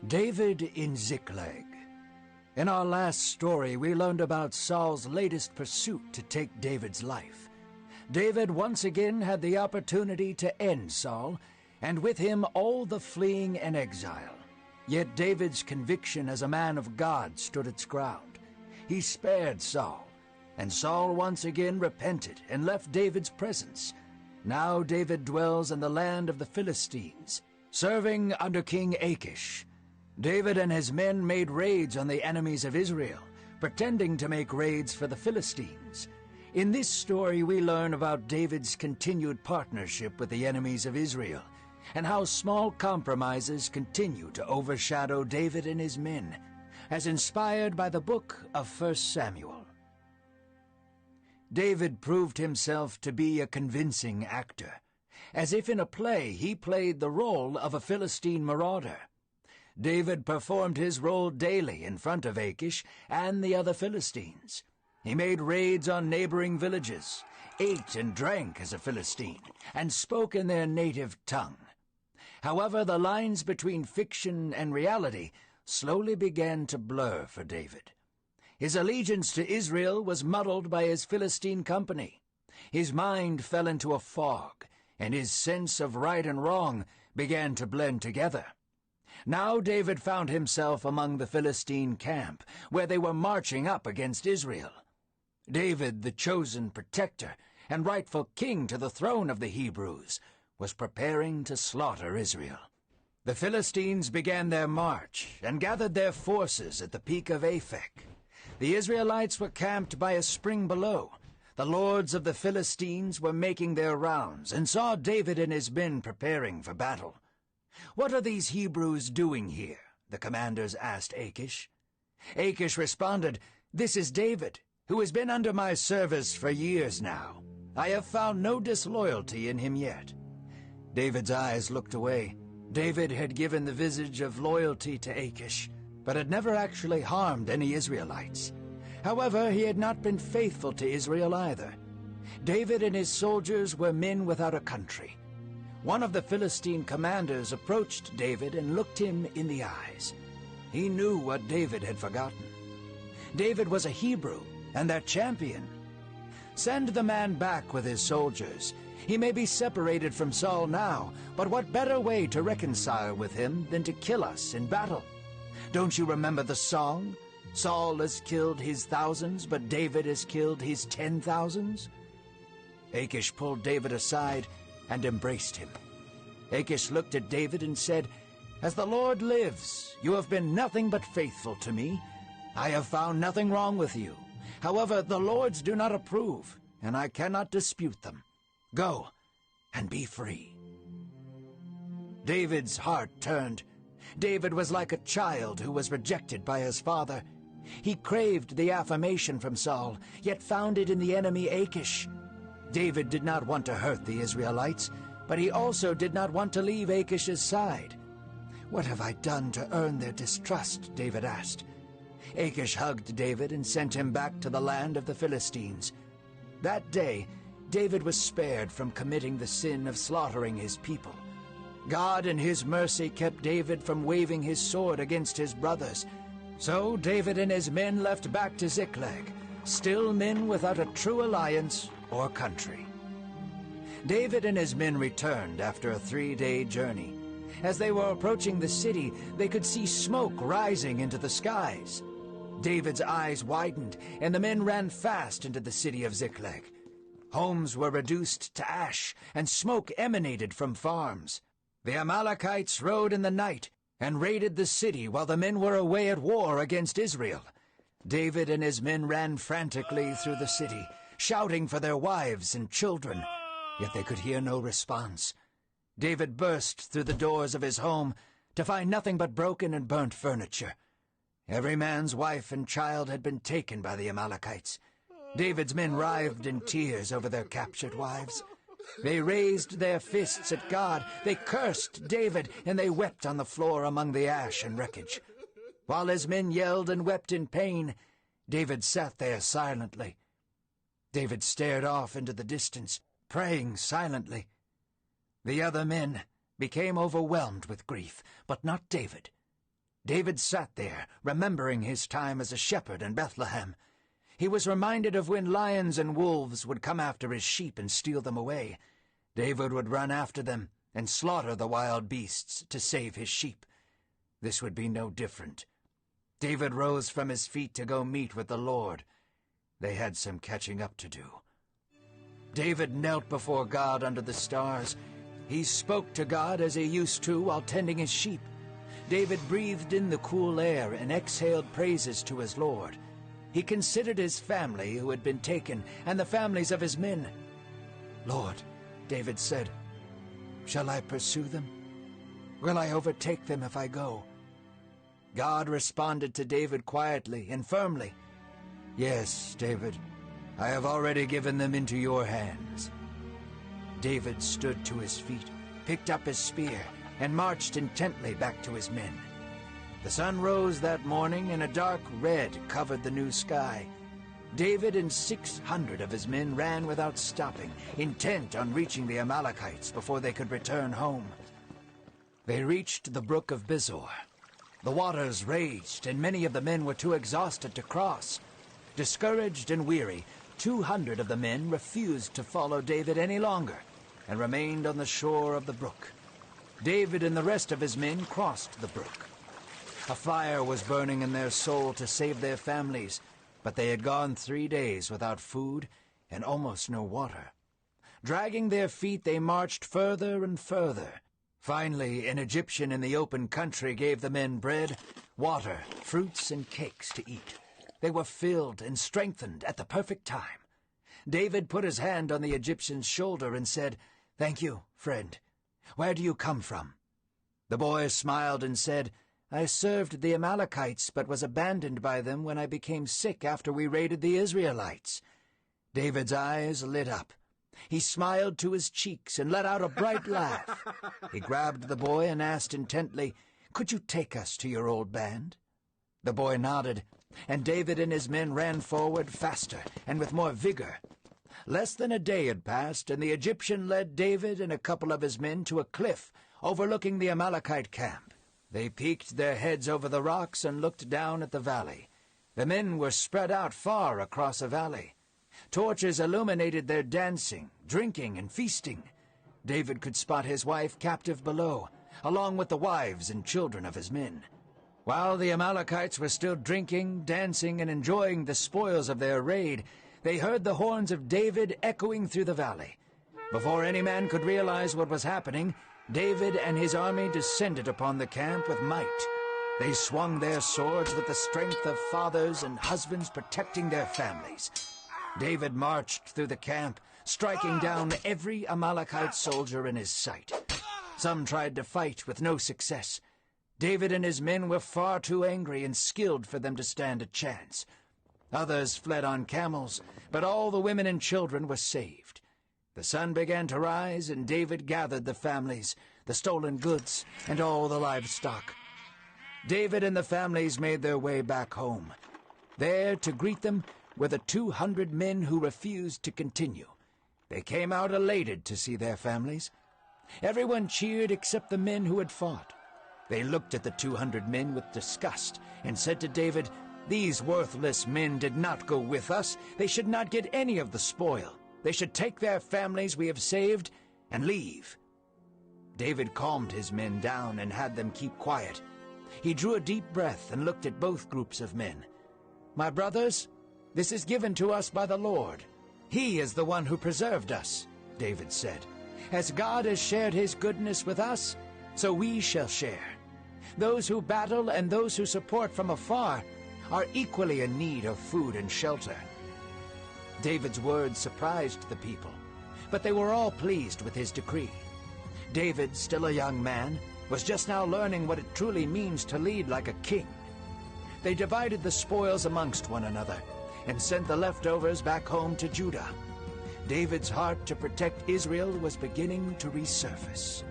David in Ziklag. In our last story, we learned about Saul's latest pursuit to take David's life. David once again had the opportunity to end Saul, and with him all the fleeing and exile. Yet David's conviction as a man of God stood its ground. He spared Saul, and Saul once again repented and left David's presence. Now David dwells in the land of the Philistines, serving under King Achish. David and his men made raids on the enemies of Israel, pretending to make raids for the Philistines. In this story, we learn about David's continued partnership with the enemies of Israel, and how small compromises continue to overshadow David and his men, as inspired by the book of 1 Samuel. David proved himself to be a convincing actor. As if in a play, he played the role of a Philistine marauder. David performed his role daily in front of Achish and the other Philistines. He made raids on neighboring villages, ate and drank as a Philistine, and spoke in their native tongue. However, the lines between fiction and reality slowly began to blur for David. His allegiance to Israel was muddled by his Philistine company. His mind fell into a fog, and his sense of right and wrong began to blend together. Now David found himself among the Philistine camp, where they were marching up against Israel. David, the chosen protector and rightful king to the throne of the Hebrews, was preparing to slaughter Israel. The Philistines began their march and gathered their forces at the peak of Aphek. The Israelites were camped by a spring below. The lords of the Philistines were making their rounds and saw David and his men preparing for battle. "What are these Hebrews doing here?" the commanders asked Achish. Achish responded, "This is David, who has been under my service for years now. I have found no disloyalty in him yet." David's eyes looked away. David had given the visage of loyalty to Achish, but had never actually harmed any Israelites. However, he had not been faithful to Israel either. David and his soldiers were men without a country. One of the Philistine commanders approached David and looked him in the eyes. He knew what David had forgotten. David was a Hebrew and their champion. "Send the man back with his soldiers. He may be separated from Saul now, but what better way to reconcile with him than to kill us in battle? Don't you remember the song? Saul has killed his thousands, but David has killed his 10,000s? Achish pulled David aside and embraced him. Achish looked at David and said, "As the Lord lives, you have been nothing but faithful to me. I have found nothing wrong with you. However, the Lords do not approve, and I cannot dispute them. Go and be free." David's heart turned. David was like a child who was rejected by his father. He craved the affirmation from Saul, yet found it in the enemy Achish. David did not want to hurt the Israelites, but he also did not want to leave Achish's side. "What have I done to earn their distrust?" David asked. Achish hugged David and sent him back to the land of the Philistines. That day, David was spared from committing the sin of slaughtering his people. God in his mercy kept David from waving his sword against his brothers. So David and his men left back to Ziklag, still men without a true alliance or country. David and his men returned after a 3-day journey. As they were approaching the city, they could see smoke rising into the skies. David's eyes widened, and the men ran fast into the city of Ziklag. Homes were reduced to ash, and smoke emanated from farms. The Amalekites rode in the night and raided the city while the men were away at war against Israel. David and his men ran frantically through the city, shouting for their wives and children, yet they could hear no response. David burst through the doors of his home to find nothing but broken and burnt furniture. Every man's wife and child had been taken by the Amalekites. David's men writhed in tears over their captured wives. They raised their fists at God, they cursed David, and they wept on the floor among the ash and wreckage. While his men yelled and wept in pain, David sat there silently. David stared off into the distance, praying silently. The other men became overwhelmed with grief, but not David. David sat there, remembering his time as a shepherd in Bethlehem. He was reminded of when lions and wolves would come after his sheep and steal them away. David would run after them and slaughter the wild beasts to save his sheep. This would be no different. David rose from his feet to go meet with the Lord. They had some catching up to do. David knelt before God under the stars. He spoke to God as he used to while tending his sheep. David breathed in the cool air and exhaled praises to his Lord. He considered his family who had been taken and the families of his men. "Lord," David said, "shall I pursue them? Will I overtake them if I go?" God responded to David quietly and firmly, "Yes, David, I have already given them into your hands." David stood to his feet, picked up his spear, and marched intently back to his men. The sun rose that morning, and a dark red covered the new sky. David and 600 of his men ran without stopping, intent on reaching the Amalekites before they could return home. They reached the brook of Bizor. The waters raged, and many of the men were too exhausted to cross. Discouraged and weary, 200 of the men refused to follow David any longer and remained on the shore of the brook. David and the rest of his men crossed the brook. A fire was burning in their soul to save their families, but they had gone 3 days without food and almost no water. Dragging their feet, they marched further and further. Finally, an Egyptian in the open country gave the men bread, water, fruits, and cakes to eat. They were filled and strengthened at the perfect time. David put his hand on the Egyptian's shoulder and said, "Thank you, friend. Where do you come from?" The boy smiled and said, "I served the Amalekites, but was abandoned by them when I became sick after we raided the Israelites." David's eyes lit up. He smiled to his cheeks and let out a bright laugh. He grabbed the boy and asked intently, "Could you take us to your old band?" The boy nodded, and David and his men ran forward faster and with more vigor. Less than a day had passed, and the Egyptian led David and a couple of his men to a cliff overlooking the Amalekite camp. They peeked their heads over the rocks and looked down at the valley. The men were spread out far across a valley. Torches illuminated their dancing, drinking, and feasting. David could spot his wife captive below, along with the wives and children of his men. While the Amalekites were still drinking, dancing, and enjoying the spoils of their raid, they heard the horns of David echoing through the valley. Before any man could realize what was happening, David and his army descended upon the camp with might. They swung their swords with the strength of fathers and husbands protecting their families. David marched through the camp, striking down every Amalekite soldier in his sight. Some tried to fight with no success. David and his men were far too angry and skilled for them to stand a chance. Others fled on camels, but all the women and children were saved. The sun began to rise, and David gathered the families, the stolen goods, and all the livestock. David and the families made their way back home. There to greet them were the 200 men who refused to continue. They came out elated to see their families. Everyone cheered except the men who had fought. They looked at the 200 men with disgust and said to David, "These worthless men did not go with us. They should not get any of the spoil. They should take their families we have saved and leave." David calmed his men down and had them keep quiet. He drew a deep breath and looked at both groups of men. "My brothers, this is given to us by the Lord. He is the one who preserved us," David said. "As God has shared his goodness with us, so we shall share. Those who battle and those who support from afar are equally in need of food and shelter." David's words surprised the people, but they were all pleased with his decree. David, still a young man, was just now learning what it truly means to lead like a king. They divided the spoils amongst one another and sent the leftovers back home to Judah. David's heart to protect Israel was beginning to resurface.